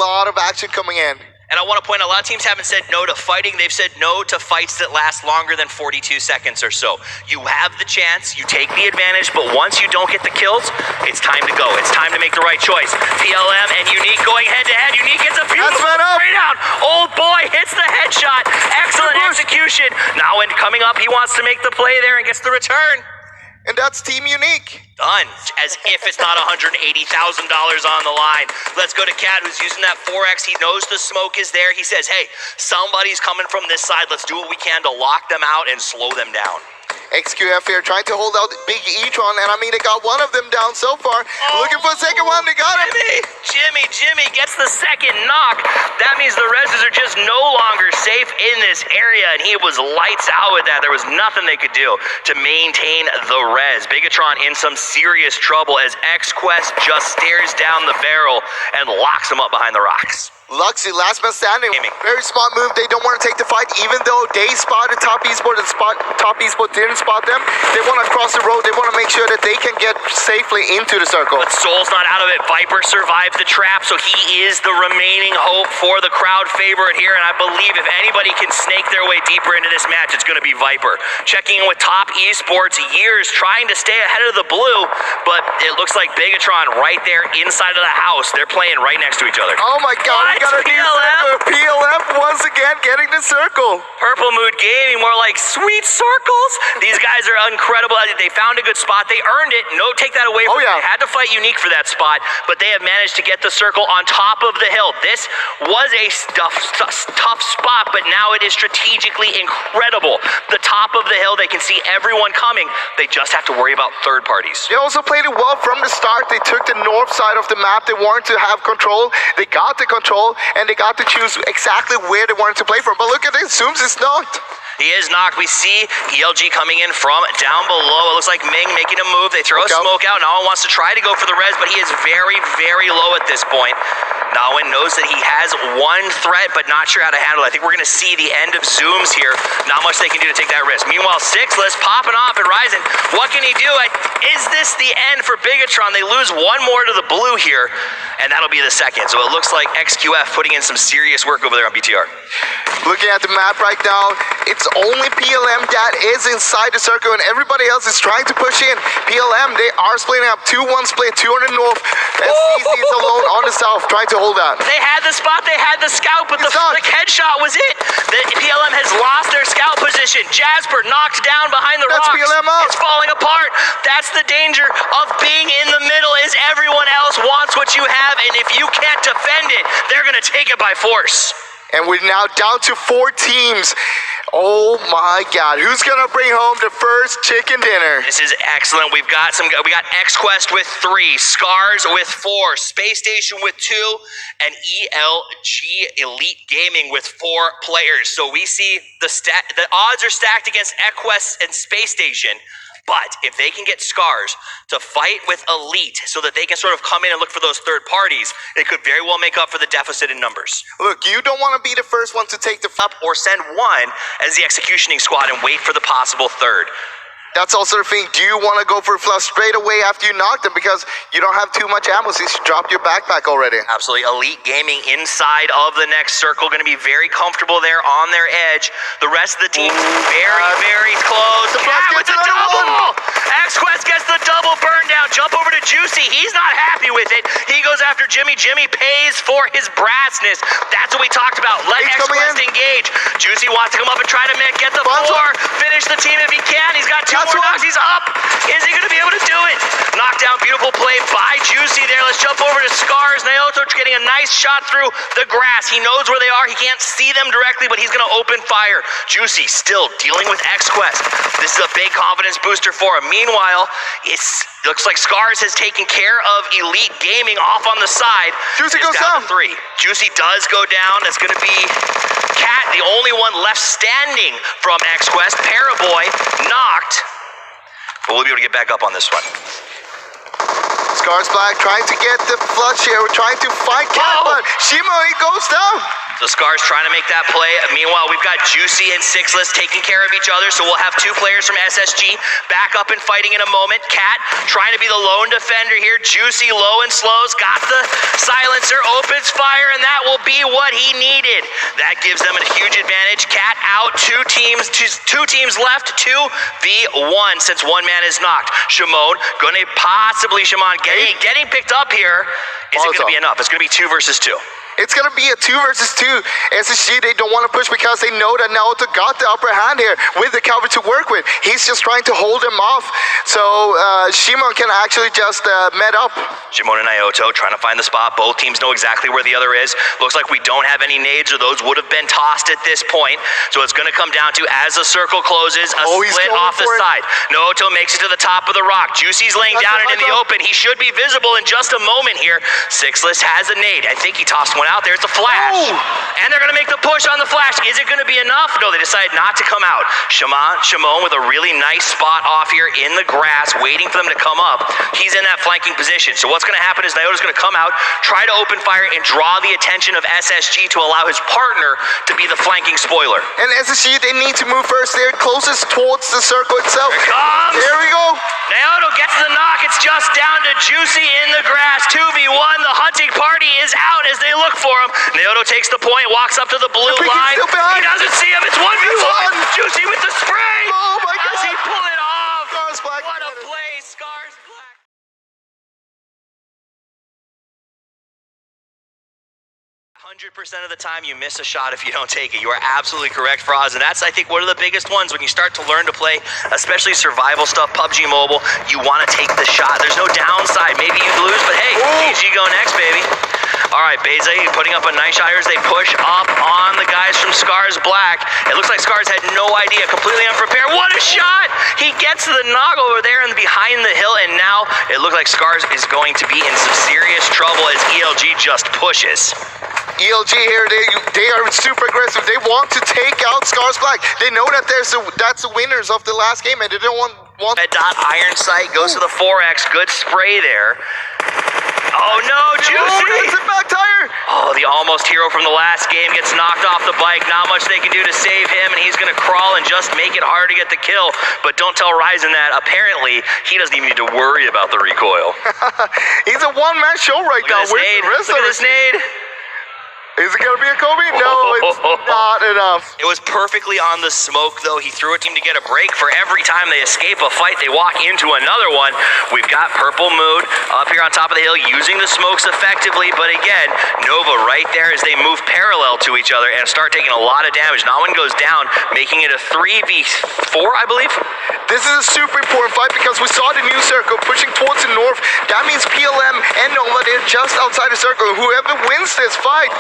lot of action coming in. And I want to point out, a lot of teams haven't said no to fighting. They've said no to fights that last longer than 42 seconds or so. You have the chance, you take the advantage, but once you don't get the kills, it's time to go. It's time to make the right choice. PLM and Unique going head-to-head. Unique gets a beautiful straight down. Old boy hits the headshot. Excellent execution. Now when coming up, he wants to make the play there and gets the return. And that's Team Unique. Done. As if it's not $180,000 on the line. Let's go to Cat, who's using that 4X. He knows the smoke is there. He says, hey, somebody's coming from this side. Let's do what we can to lock them out and slow them down. XQF here trying to hold out Big E-tron, and I mean, they got one of them down so far. Looking for a second one, they got him. Jimmy gets the second knock. That means the reses are just no longer safe in this area, and he was lights out with that. There was nothing they could do to maintain the res. Bigatron in some serious trouble as XQuest just stares down the barrel and locks him up behind the rocks. Luxy, last man standing. Very smart move. They don't want to take the fight, even though they spotted Top Esport and Top Esport didn't spot them. They want to cross the road. They want to make sure that they can get safely into the circle. But Soul's not out of it. Viper survived the trap, so he is the remaining hope for the crowd favorite here. And I believe if anybody can snake their way deeper into this match, it's going to be Viper. Checking in with Top Esports, years trying to stay ahead of the blue, but it looks like Bigatron right there inside of the house. They're playing right next to each other. Oh my God. Got a PLM once again getting the circle. Purple Mood Gaming, more like sweet circles. These guys are incredible. They found a good spot. They earned it. No, take that away from them. They had to fight Unique for that spot, but they have managed to get the circle on top of the hill. This was a tough spot, but now it is strategically incredible. The top of the hill, they can see everyone coming. They just have to worry about third parties. They also played it well from the start. They took the north side of the map. They wanted to have control. They got the control, and they got to choose exactly where they wanted to play from. But look at this, Zooms is knocked. He is knocked. We see ELG coming in from down below. It looks like Ming making a move. They throw a smoke out. Nawan wants to try to go for the res, but he is very, very low at this point. Nawan knows that he has one threat, but not sure how to handle it. I think we're going to see the end of Zooms here. Not much they can do to take that risk. Meanwhile, Sixless popping off and rising. What can he do? Is this the end for Bigatron? They lose one more to the blue here, and that'll be the second. So it looks like XQF putting in some serious work over there on BTR. Looking at the map right now, it's only PLM that is inside the circle, and everybody else is trying to push in. PLM, they are splitting up 2-1 split, 2 on the north, and CC is alone on the south, trying to hold that. They had the spot, they had the scout, but the flick headshot was it. The PLM has lost their scout position. Jasper knocked down behind the rocks. PLM up. It's falling apart. That's the danger of being in the middle, is everyone else wants what you have, and if you can't defend it, they're going to take it by force. And we're now down to 4 teams. Oh my God, who's gonna bring home the first chicken dinner? This is excellent. We got XQuest with 3, Scars with 4, Space Station with 2, and ELG Elite Gaming with 4 players. So we see the odds are stacked against XQuest and Space Station. But if they can get Scars to fight with Elite so that they can sort of come in and look for those third parties, it could very well make up for the deficit in numbers. Look, you don't want to be the first one to take the up or send one as the executioning squad and wait for the possible third. That's also the thing. Do you want to go for a flush straight away after you knock them because you don't have too much ammo since you dropped your backpack already? Absolutely. Elite Gaming inside of the next circle, going to be very comfortable there on their edge. The rest of the team very close. With the double! XQuest gets the double burn down. Jump over to Juicy. He's not happy with it. He goes after Jimmy. Jimmy pays for his brassness. That's what we talked about. Let XQuest engage. Juicy wants to come up and try to get the 4. Finish the team if he can. He's got 2 more knocks. He's up. Is he going to be able to do it? Knockdown, beautiful play by Juicy there. Let's jump over to Scars. Naoto getting a nice shot through the grass. He knows where they are. He can't see them directly, but he's going to open fire. Juicy still dealing with XQuest. This is a big confidence booster for him. Meanwhile, it looks like Scars has taken care of Elite Gaming off on the side. Juicy goes down. 3. Juicy does go down. That's going to be Cat, the only one left standing from XQuest. Paraboy knocked, but we'll be able to get back up on this one. Scars Black trying to get the flush here. We're trying to fight Cat, but Shimo, he goes down. So Scars trying to make that play. Meanwhile, we've got Juicy and Sixless taking care of each other, so we'll have two players from SSG back up and fighting in a moment. Cat trying to be the lone defender here. Juicy low and slows, got the silencer, opens fire, and that will be what he needed. That gives them a huge advantage. Cat out, two teams left, 2v1 since one man is knocked. Shimon gonna possibly getting picked up here. Is it gonna be enough? It's gonna be 2 versus 2. It's going to be a 2 versus 2. SSG, they don't want to push because they know that Naoto got the upper hand here with the cover to work with. He's just trying to hold him off. So Shimon can actually just met up. Shimon and Naoto trying to find the spot. Both teams know exactly where the other is. Looks like we don't have any nades, or those would have been tossed at this point. So it's going to come down to, as the circle closes, a split off the side. Naoto makes it to the top of the rock. Juicy's laying down and in the open. He should be visible in just a moment here. Sixless has a nade. I think he tossed one out there. It's a flash. And they're going to make the push on the flash. Is it going to be enough? No, they decided not to come out. Shimon with a really nice spot off here in the grass, waiting for them to come up. He's in that flanking position. So what's going to happen is Naoto's going to come out, try to open fire, and draw the attention of SSG to allow his partner to be the flanking spoiler. And SSG, they need to move first. They're closest towards the circle itself. Here it comes. There we go. Naoto gets the knock. It's just down to Juicy in the grass. 2v1. The hunting party is out as they look for him. Naoto takes the point, walks up to the blue line. He doesn't see him. It's 1v1. Juicy with the spray. Oh my God. Does he pull it off? Scars Black. What a play, Scars Black. 100% of the time you miss a shot if you don't take it. You are absolutely correct, Froz, and that's, I think, one of the biggest ones when you start to learn to play, especially survival stuff, PUBG Mobile. You want to take the shot. There's no downside. Maybe you lose, but hey, PG go next, baby. All right, Beza putting up a nice shot as they push up on the guys from Scars Black. It looks like Scars had no idea, completely unprepared. What a shot! He gets to the knock over there and behind the hill, and now it looks like Scars is going to be in some serious trouble as ELG just pushes. ELG here, they are super aggressive. They want to take out Scars Black. They know that that's the winners of the last game, and they don't want. A dot iron sight goes to the 4X. Good spray there. Oh no, Juicy! That's a back tire! Oh, the almost hero from the last game gets knocked off the bike. Not much they can do to save him, and he's gonna crawl and just make it hard to get the kill. But don't tell Ryzen that. Apparently, he doesn't even need to worry about the recoil. He's a one-man show right now. Look at this nade. Is it going to be a Kobe? No, it's not enough. It was perfectly on the smoke, though. He threw a team to get a break. For every time they escape a fight, they walk into another one. We've got Purple Mood up here on top of the hill using the smokes effectively. But again, Nova right there as they move parallel to each other and start taking a lot of damage. Now one goes down, making it a 3v4, I believe. This is a super important fight because we saw the new circle pushing towards the north. That means PLM and Nova, they're just outside the circle. Whoever wins this fight,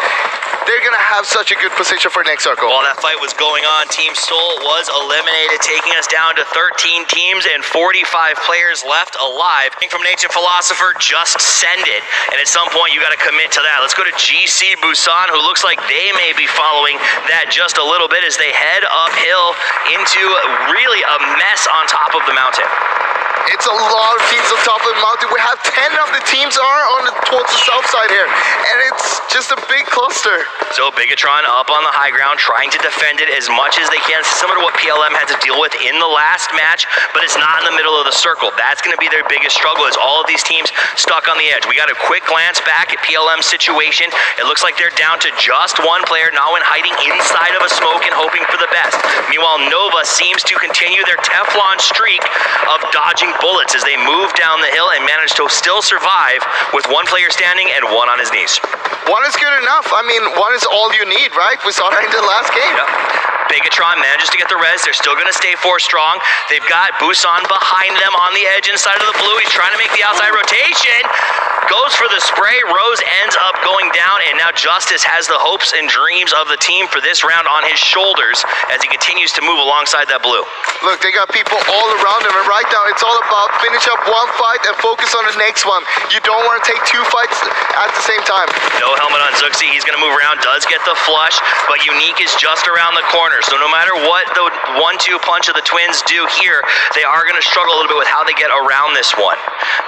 they're going to have such a good position for next circle. While that fight was going on, Team Soul was eliminated, taking us down to 13 teams and 45 players left alive. From Ancient Philosopher, just send it. And at some point, you got to commit to that. Let's go to GC Busan, who looks like they may be following that just a little bit as they head uphill into really a mess on top of the mountain. It's a lot of teams on top of the mountain. We have 10 of the teams are towards the south side here, and it's just a big cluster. So Bigatron up on the high ground, trying to defend it as much as they can, similar to what PLM had to deal with in the last match, but it's not in the middle of the circle. That's going to be their biggest struggle, is all of these teams stuck on the edge. We got a quick glance back at PLM's situation. It looks like they're down to just one player, now in hiding inside of a smoke and hoping for the best. Meanwhile, Nova seems to continue their Teflon streak of dodging bullets as they move down the hill and manage to still survive with one player standing and one on his knees. One is good enough. I mean, one is all you need, right? We saw that in the last game. Yep. Bigatron manages to get the res. They're still going to stay 4 strong. They've got Busan behind them on the edge inside of the blue. He's trying to make the outside rotation. Goes for the spray. Rose ends up going down, and now Justice has the hopes and dreams of the team for this round on his shoulders as he continues to move alongside that blue. Look, they got people all around him, and right now it's all about finish up one fight and focus on the next one. You don't want to take 2 fights at the same time. No helmet on Zuxi. He's going to move around, does get the flush, but Unique is just around the corner. So no matter what the 1-2 punch of the twins do here, they are going to struggle a little bit with how they get around this one.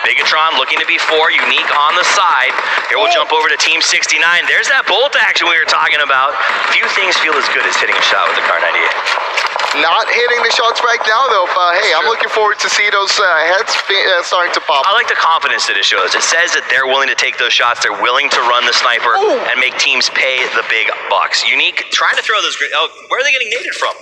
Bigatron looking to be 4, Unique on the side. Here we'll jump over to Team 69. There's that bolt action we were talking about. Few things feel as good as hitting a shot with the Kar 98. Not hitting the shots right now, though, but hey, I'm looking forward to see those heads starting to pop. I like the confidence that it shows. It says that they're willing to take those shots. They're willing to run the sniper and make teams pay the big bucks. Unique, trying to throw those. Oh, where are they getting naded from?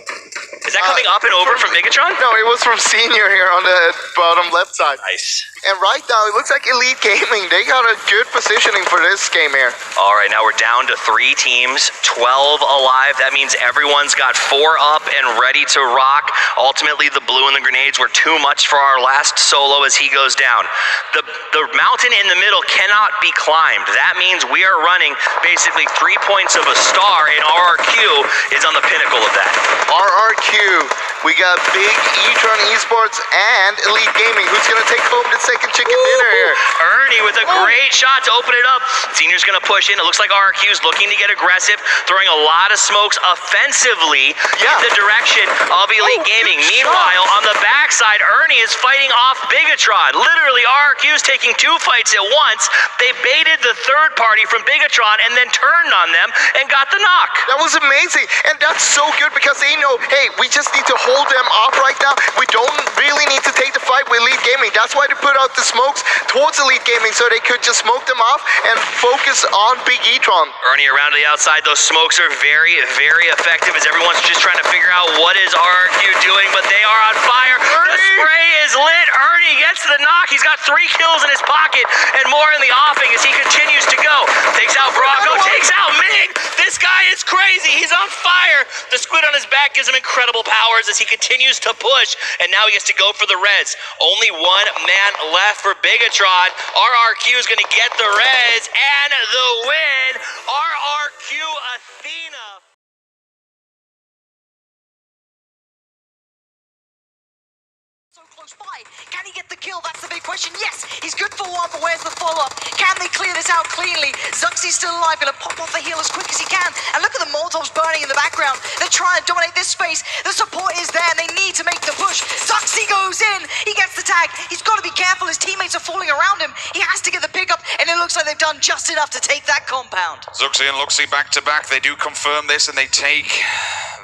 Is that coming up and over from Bigatron? No, it was from Senior here on the bottom left side. Nice. And right now, it looks like Elite Gaming, they got a good positioning for this game here. All right, now we're down to 3 teams, 12 alive. That means everyone's got 4 up and ready to rock. Ultimately, the blue and the grenades were too much for our last solo as he goes down. The mountain in the middle cannot be climbed. That means we are running basically 3 points of a star, and RRQ is on the pinnacle of that. RRQ, we got Big E-Tron Esports and Elite Gaming. Who's going to take home the second chicken dinner here? Ernie with a great shot to open it up. Senior's going to push in. It looks like RRQ's looking to get aggressive, throwing a lot of smokes offensively in the direction of Elite Gaming. Meanwhile, on the backside, Ernie is fighting off Bigatron. Literally, RRQ's taking 2 fights at once. They baited the third party from Bigatron and then turned on them and got the knock. That was amazing. And that's so good because they know, hey, we just need to hold them off right now. We don't really need to take the fight with Elite Gaming. That's why they put out the smokes towards Elite Gaming so they could just smoke them off and focus on Big E-Tron. Ernie around to the outside. Those smokes are very, very effective as everyone's just trying to figure out what is RRQ doing, but they are on fire. The spray is lit. Ernie gets the knock. He's got 3 kills in his pocket and more in the offing as he continues to go. Takes out Bronco, takes out Mig. This guy is crazy. He's on fire. The squid on his back gives him incredible powers as he continues to push, and now he gets to go for the res. Only 1 man left for Bigatron. RRQ is going to get the res and the win. RRQ Athena. So close by. Can he get the kill? That's the big question. Yes, he's good for 1, but where's the follow-up? Can they clear this out cleanly? Zuxy's still alive, gonna pop off the hill as quick as he can. And look at the Molotovs burning in the background. They're trying to dominate this space. The support is there, and they need to make the push. Zuxy goes in. He gets the tag. He's got to be careful. His teammates are falling around him. He has to get the pickup, and it looks like they've done just enough to take that compound. Zuxy and Luxy back to back. They do confirm this, and they take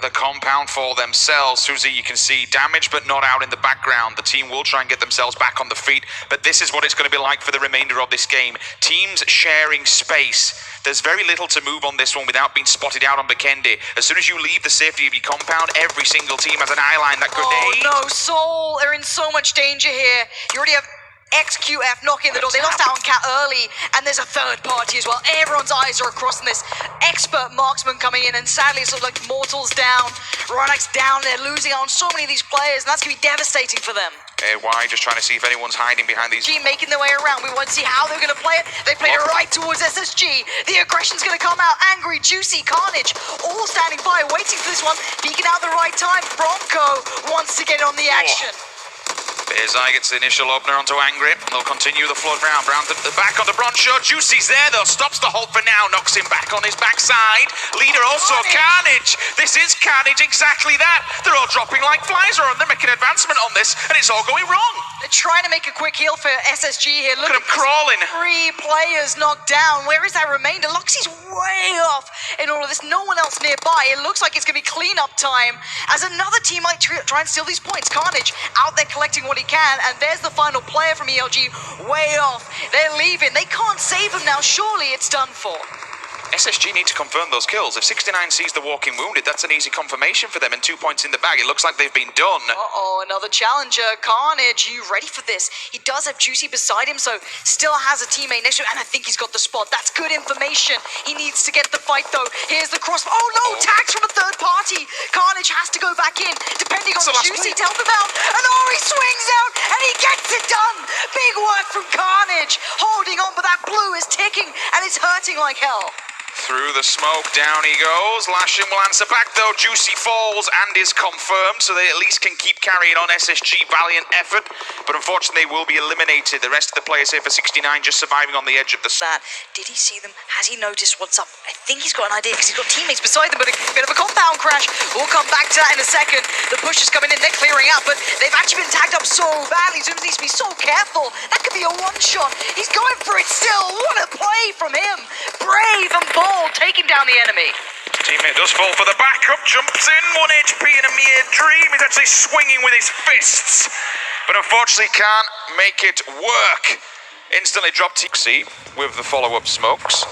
the compound for themselves. Susie, you can see damage, but not out in the background. The team will try and get themselves back on the feet, but this is what it's going to be like for the remainder of this game. Teams sharing space. There's very little to move on this one without being spotted out on Bekendi. As soon as you leave the safety of your compound, every single team has an eye line. That grenade. Oh no, Soul, they're in so much danger here. You already have XQF knocking the door. They lost out on Cat early, and there's a third party as well. Everyone's eyes are across this expert marksman coming in, and sadly it's sort of like Mortal's down, Ronax down. They're losing out on so many of these players, and that's going to be devastating for them. AY just trying to see if anyone's hiding behind these. G making their way around. We want to see how they're going to play it. They played it right towards SSG. The aggression's going to come out. Angry, Juicy, Carnage, all standing by, waiting for this one. Peeking out the right time. Bronco wants to get on the action. Bearzai gets the initial opener onto Angry. They'll continue the flood round. Brown the back on the Broncho. Juicy's there though. Stops the hold for now. Knocks him back on his backside. Leader also Carnage. This is Carnage. Exactly that. They're all dropping like flies around. They're making advancement on this, and it's all going wrong. They're trying to make a quick heal for SSG here. Look at them crawling. 3 players knocked down. Where is that remainder? Luxy's way off in all of this. No one else nearby. It looks like it's going to be cleanup time as another team might try and steal these points. Carnage out there collecting what he can, and there's the final player from ELG way off. They're leaving. They can't save him now. Surely it's done for. SSG need to confirm those kills. If 69 sees the walking wounded, that's an easy confirmation for them, and 2 points in the bag. It looks like they've been done. Uh-oh, another challenger. Carnage, you ready for this? He does have Juicy beside him, so still has a teammate next to him, and I think he's got the spot. That's good information. He needs to get the fight, though. Here's the cross. Oh, no! Tags from a third party. Carnage has to go back in, depending on Juicy to help him out. And Ori swings out, and he gets it done! Big work from Carnage. Holding on, but that blue is ticking, and it's hurting like hell. Through the smoke, down he goes. Lashing will answer back though. Juicy falls and is confirmed, so they at least can keep carrying on. SSG, valiant effort, but unfortunately they will be eliminated. The rest of the players here for 69 just surviving on the edge of the... Did he see them? Has he noticed what's up? I think he's got an idea because he's got teammates beside them, but a bit of a compound crowd. crash. We'll come back to that in a second. The push is coming in, they're clearing out, but they've actually been tagged up so badly. Zooms needs to be so careful. That could be a one-shot. He's going for it still. What a play from him. Brave and bold, taking down the enemy. Teammate does fall for the backup, jumps in, 1 HP and a mere dream. He's actually swinging with his fists, but unfortunately can't make it work. Instantly dropped TC with the follow-up smokes.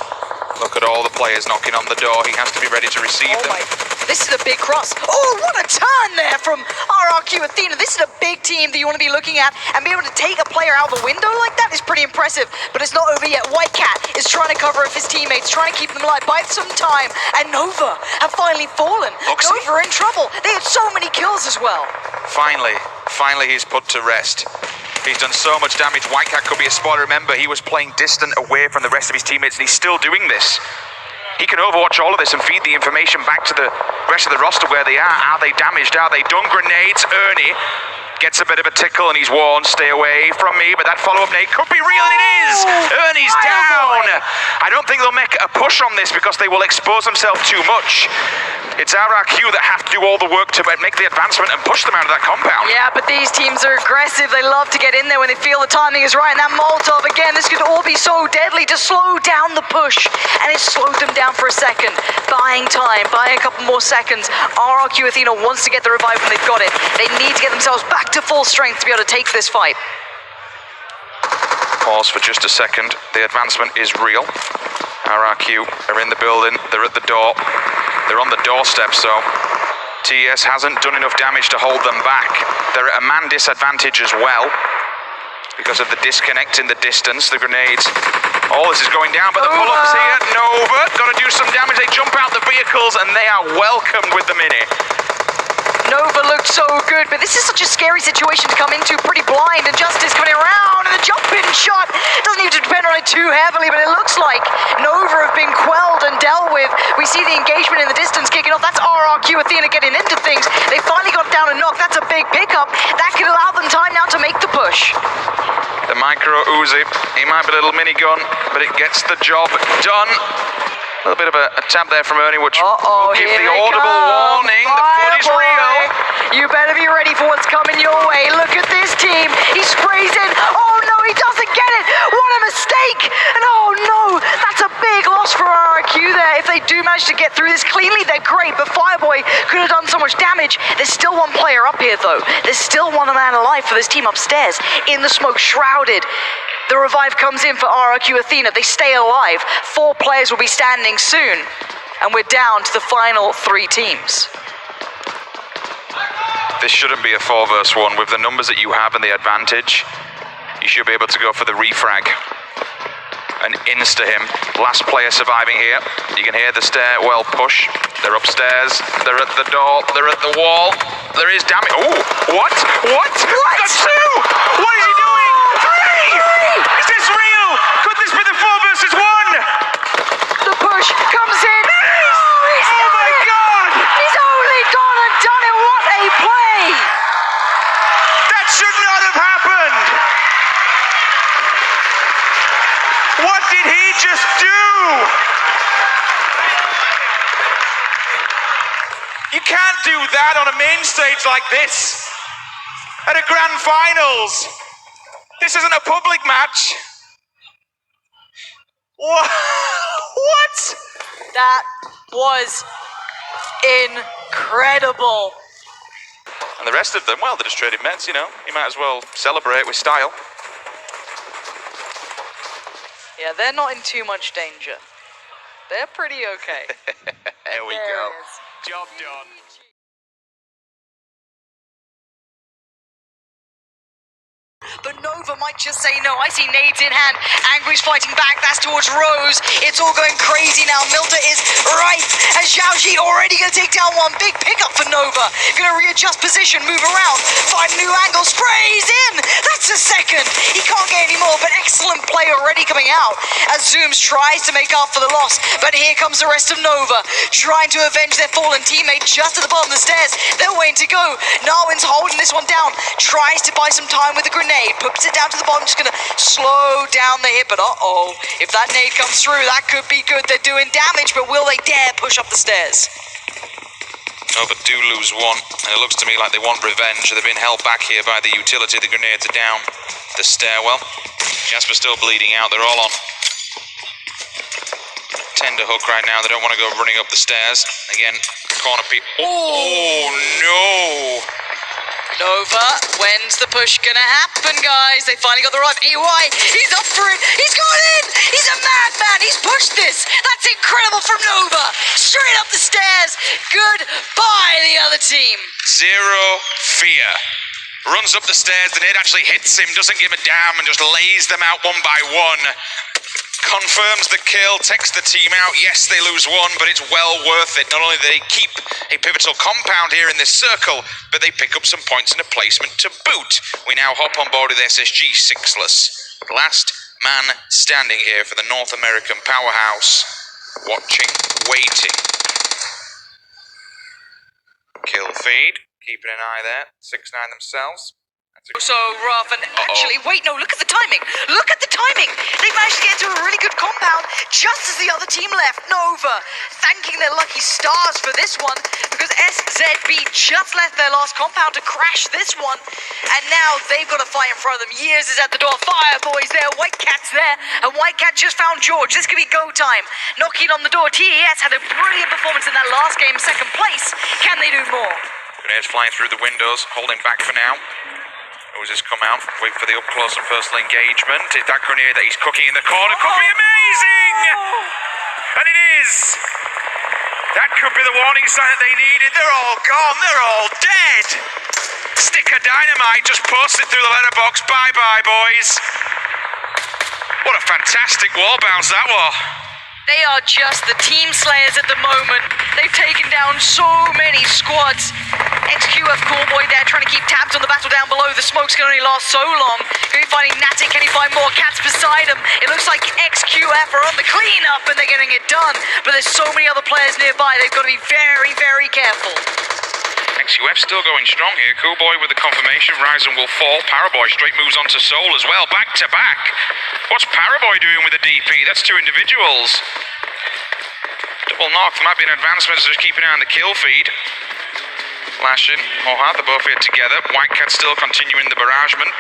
Look at all the players knocking on the door. He has to be ready to receive them. This is a big cross. Oh, what a turn there from RRQ Athena. This is a big team that you want to be looking at, and be able to take a player out the window like that is pretty impressive, but it's not over yet. White Cat is trying to cover up his teammates, trying to keep them alive, buy some time, and Nova have finally fallen. Nova in trouble. They had so many kills as well. Finally he's put to rest. He's done so much damage. White Cat could be a spot. Remember, he was playing distant away from the rest of his teammates, and he's still doing this. He can overwatch all of this and feed the information back to the rest of the roster where they are. Are they damaged? Are they done? Grenades. Ernie gets a bit of a tickle and he's warned, stay away from me, but that follow-up nade could be real, and it is! Ernie's down! I don't think they'll make a push on this because they will expose themselves too much. It's RRQ that have to do all the work to make the advancement and push them out of that compound. Yeah, but these teams are aggressive. They love to get in there when they feel the timing is right. And that Molotov, again, this could all be so deadly to slow down the push. And it slowed them down for a second. Buying time, buying a couple more seconds. RRQ Athena wants to get the revive when they've got it. They need to get themselves back to full strength to be able to take this fight. Pause for just a second. The advancement is real. RRQ are in the building. They're at the door. They're on the doorstep, so TES hasn't done enough damage to hold them back. They're at a man disadvantage as well because of the disconnect in the distance, the grenades. All this is going down, but the pull-ups here. Nova got to do some damage. They jump out the vehicles, and they are welcomed with the mini. Nova looked so good, but this is such a scary situation to come into. Pretty blind, and Justice coming around, and the jump-in shot doesn't need to depend on it too heavily, but it looks like Nova have been quelled and dealt with. We see the engagement in the distance kicking off. That's RRQ Athena getting into things. They finally got down a knock. That's a big pickup. That could allow them time now to make the push. The micro Uzi, he might be a little minigun, but it gets the job done. A little bit of a tap there from Ernie, which will give the audible warning. The flood is real. You better be ready for what's coming your way. Look at this team. He sprays in. Oh no, he doesn't get it. What a mistake. And oh no, that's a big loss for RRQ there. If they do manage to get through this cleanly, they're great. But Fireboy could have done so much damage. There's still one player up here though. There's still one man alive for this team upstairs. In the smoke, shrouded. The revive comes in for RRQ Athena. They stay alive. 4 players will be standing soon. And we're down to the final 3 teams. This shouldn't be a 4 versus 1. With the numbers that you have and the advantage, you should be able to go for the refrag and insta him. Last player surviving here. You can hear the stairwell push. They're upstairs. They're at the door. They're at the wall. There is damage. Oh, what? What? Got 2! What is he doing? 3! Is this real? Could this be the 4 versus 1? The push comes in. Oh my God! He's only gone and done it. What a play! That should not have happened! What did he just do? You can't do that on a main stage like this. At a grand finals. This isn't a public match. What? That was incredible. And the rest of them, well, they're just trading meds, you know. You might as well celebrate with style. Yeah, they're not in too much danger. They're pretty okay. There we go. Job done. But Nova might just say no. I see nades in hand. Angry's fighting back. That's towards Rose. It's all going crazy now. Milta is right. And Xiaoji already going to take down one. Big pickup for Nova. Going to readjust position, move around, find a new angle, sprays in. That's a second. He can't get any more, but excellent play already coming out as Zooms tries to make up for the loss. But here comes the rest of Nova, trying to avenge their fallen teammate just at the bottom of the stairs. They're waiting to go. Narwin's holding this one down. Tries to buy some time with the grenade. Puts it down to the bottom, just gonna slow down the hit, but if that nade comes through, that could be good. They're doing damage, but will they dare push up the stairs? Nova do lose one, and it looks to me like they want revenge. They've been held back here by the utility. The grenades are down the stairwell. Jasper's still bleeding out. They're all on tender hook right now. They don't want to go running up the stairs. Again, corner people. Oh no! Nova, when's the push gonna happen, guys? They finally got the right EY. He's up for it. He's gone in. He's a madman. He's pushed this. That's incredible from Nova. Straight up the stairs. Goodbye, the other team. Zero fear. Runs up the stairs. The nade actually hits him. Doesn't give a damn and just lays them out one by one. Confirms the kill, takes the team out. Yes, they lose one, but it's well worth it. Not only do they keep a pivotal compound here in this circle, but they pick up some points and a placement to boot. We now hop on board with SSG Sixless. Last man standing here for the North American powerhouse. Watching, waiting. Kill feed, keeping an eye there. 6-9 themselves. So rough, and actually, wait, no, look at the timing. Look at the timing. They managed to get to a really good compound just as the other team left. Nova thanking their lucky stars for this one, because SZB just left their last compound to crash this one, and now they've got a fight in front of them. Years is at the door. Fireboy's there, White Cat's there, and White Cat just found George. This could be go time. Knocking on the door. TES had a brilliant performance in that last game, second place. Can they do more? Grenades flying through the windows, holding back for now. Roses come out, wait for the up close and personal engagement. Is that grenade that he's cooking in the corner could be amazing! And it is! That could be the warning sign that they needed. They're all gone, they're all dead! Stick of dynamite just posted through the letterbox. Bye-bye, boys. What a fantastic wall bounce that was. They are just the team slayers at the moment. They've taken down so many squads. XQF Callboy there trying to keep tabs on the battle down below. The smoke's can only last so long. Can he finding Natic? Can he find more cats beside him? It looks like XQF are on the cleanup and they're getting it done. But there's so many other players nearby. They've got to be very, very careful. XUF still going strong here. Coolboy with the confirmation. Ryzen will fall. Paraboy straight moves on to Soul as well. Back to back. What's Paraboy doing with the DP? That's two individuals. Double knock. There might be an advancement, so just keep an eye on the kill feed. Flashing. They're both here together. White Cat still continuing the barragement.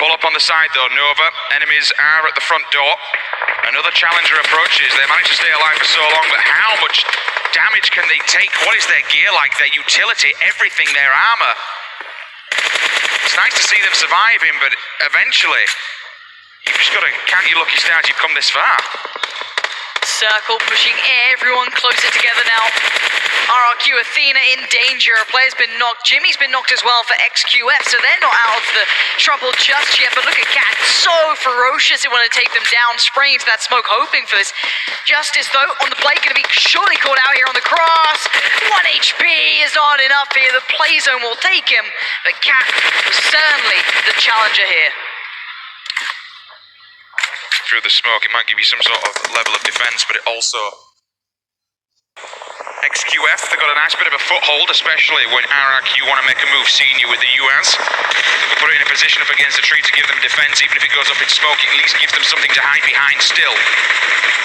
Pull up on the side though, Nova. Enemies are at the front door. Another challenger approaches. They managed to stay alive for so long, but how much damage can they take? What is their gear like? Their utility, everything, their armor. It's nice to see them surviving, but eventually, you've just got to count your lucky stars you've come this far. Circle pushing everyone closer together now. RRQ Athena in danger. A player's been knocked. Jimmy's been knocked as well for XQF, so they're not out of the trouble just yet. But look at Cat, so ferocious. They want to take them down, spraying into that smoke, hoping for this. Justice, though, on the plate, going to be surely caught out here on the cross. 1 HP is not enough here. The play zone will take him. But Cat was certainly the challenger here. Through the smoke, it might give you some sort of level of defense, but it also... XQF, they've got a nice bit of a foothold, especially when RRQ want to make a move senior with the UAS. They put it in a position up against a tree to give them defense, even if it goes up in smoke, it at least gives them something to hide behind still.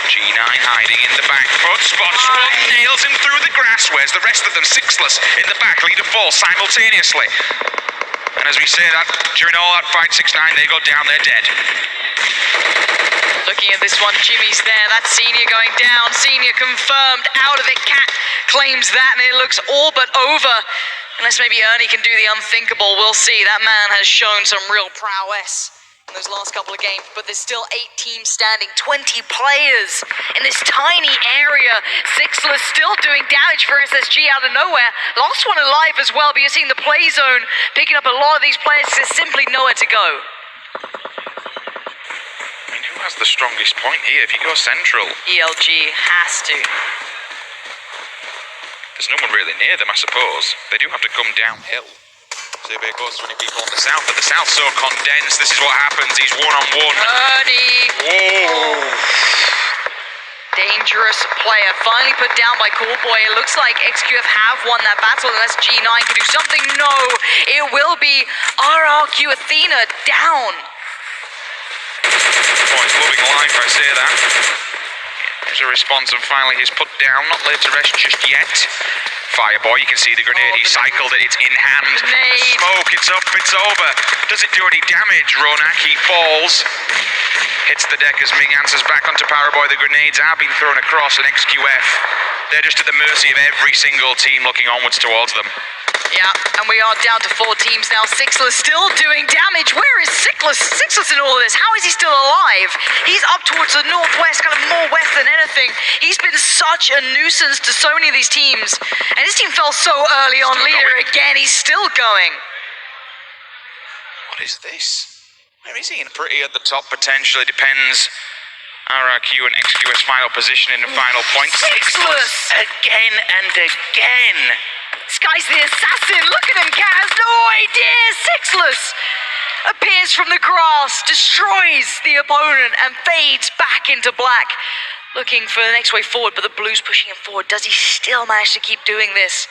G9 hiding in the back. Both spots, one nails him through the grass, whereas the rest of them Sixless in the back, leader fall simultaneously. And as we say that, during all that fight, 6-9, they go down, they're dead. Looking at this one, Jimmy's there. That's Senior going down. Senior confirmed out of it. Cat claims that, and it looks all but over. Unless maybe Ernie can do the unthinkable. We'll see. That man has shown some real prowess in those last couple of games, but there's still 8 teams standing, 20 players in this tiny area. Sixless still doing damage for SSG out of nowhere. Lost one alive as well, but you're seeing the play zone picking up a lot of these players. There's simply nowhere to go. I mean, who has the strongest point here? If you go central... ELG has to. There's no one really near them, I suppose. They do have to come downhill. See if it goes to any people on the south, but the south's so condensed. This is what happens. He's one-on-one. Ernie! Whoa! Dangerous player, finally put down by Callboy. It looks like XQF have won that battle unless G9 can do something. No, it will be RRQ Athena down. Oh, he's loving life, I say that. There's a response, and finally he's put down, not laid to rest just yet. Fireboy, you can see the grenade, he cycled it, it's in hand. Grenade. Smoke, it's up, it's over. Does it do any damage? Ronak, he falls. Hits the deck as Ming answers back onto Paraboy. The grenades are being thrown across, and XQF, they're just at the mercy of every single team looking onwards towards them. Yeah, and we are down to 4 teams now. Sixler still doing damage. Where is Sixler? Sixler's in all of this. How is he still alive? He's up towards the northwest, kind of more west than anything. He's been such a nuisance to so many of these teams. And his team fell so early on. Leader again, he's still going. What is this? Where is he? Pretty at the top, potentially. Depends. RRQ and XQS final position in the final point. Sixless again and again. This guy's the assassin. Look at him, Cat has no idea. Sixless appears from the grass, destroys the opponent, and fades back into black. Looking for the next way forward, but the Blues pushing him forward. Does he still manage to keep doing this?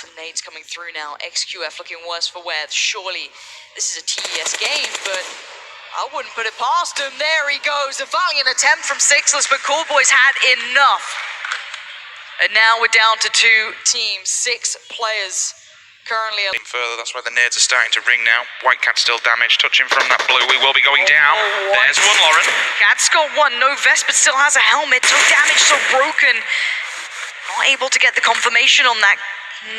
The nades coming through now. XQF looking worse for wear. Surely this is a TES game, but I wouldn't put it past him. There he goes. A valiant attempt from Sixless, but Callboys had enough. And now we're down to 2 teams, 6 players currently. Further, that's where the nades are starting to ring now. Whitecat's still damaged, touching from that blue. We will be going down. There's one, Lauren. Cat's got one, no vest, but still has a helmet. So damaged, so broken. Not able to get the confirmation on that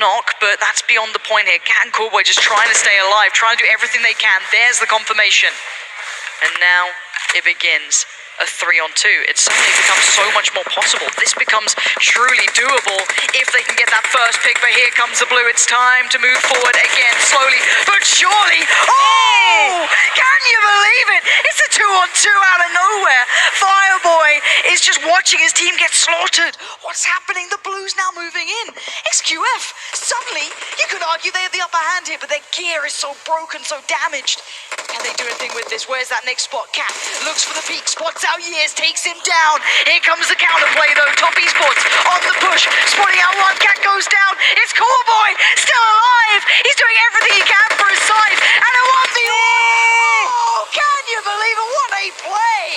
knock, but that's beyond the point here. Cat and Callboy just trying to stay alive, trying to do everything they can. There's the confirmation. And now it begins. A 3-on-2. It suddenly becomes so much more possible. This becomes truly doable if they can get that first pick, but here comes the blue. It's time to move forward again, slowly but surely. Oh! Can you believe it? It's a 2-on-2 out of nowhere. Fireboy is just watching his team get slaughtered. What's happening? The Blues now moving in. XQF, suddenly, you could argue they have the upper hand here, but their gear is so broken, so damaged. Can they do anything with this? Where's that next spot? Cat looks for the peak, spots out Years, takes him down. Here comes the counterplay though. Top esports on the push, spotting out one. Cat goes down. It's Callboy still alive. He's doing everything he can for his side, and it won the. Oh, can you believe it? What a play!